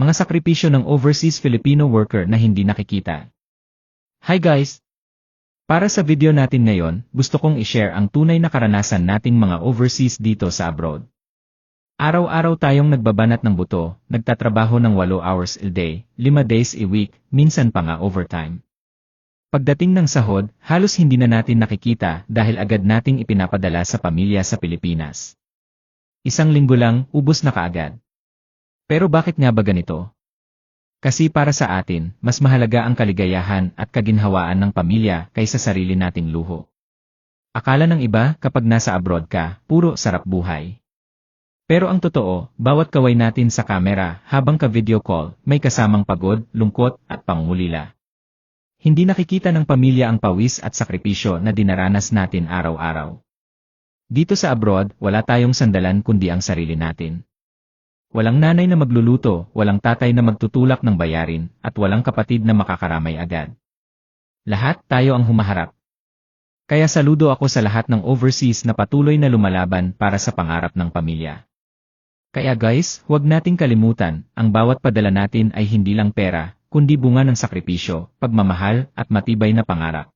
Mga sakripisyo ng overseas Filipino worker na hindi nakikita. Hi guys! Para sa video natin ngayon, gusto kong i-share ang tunay na karanasan nating mga overseas dito sa abroad. Araw-araw tayong nagbabanat ng buto, nagtatrabaho ng 8 hours a day, 5 days a week, minsan pa nga overtime. Pagdating ng sahod, halos hindi na natin nakikita dahil agad nating ipinapadala sa pamilya sa Pilipinas. Isang linggo lang, ubos na kaagad. Pero bakit nga ba ganito? Kasi para sa atin, mas mahalaga ang kaligayahan at kaginhawaan ng pamilya kaysa sarili nating luho. Akala ng iba kapag nasa abroad ka, puro sarap buhay. Pero ang totoo, bawat kaway natin sa kamera habang ka-video call, may kasamang pagod, lungkot at pangungulila. Hindi nakikita ng pamilya ang pawis at sakripisyo na dinaranas natin araw-araw. Dito sa abroad, wala tayong sandalan kundi ang sarili natin. Walang nanay na magluluto, walang tatay na magtutulak ng bayarin, at walang kapatid na makakaramay agad. Lahat tayo ang humaharap. Kaya saludo ako sa lahat ng overseas na patuloy na lumalaban para sa pangarap ng pamilya. Kaya guys, huwag nating kalimutan, ang bawat padala natin ay hindi lang pera, kundi bunga ng sakripisyo, pagmamahal, at matibay na pangarap.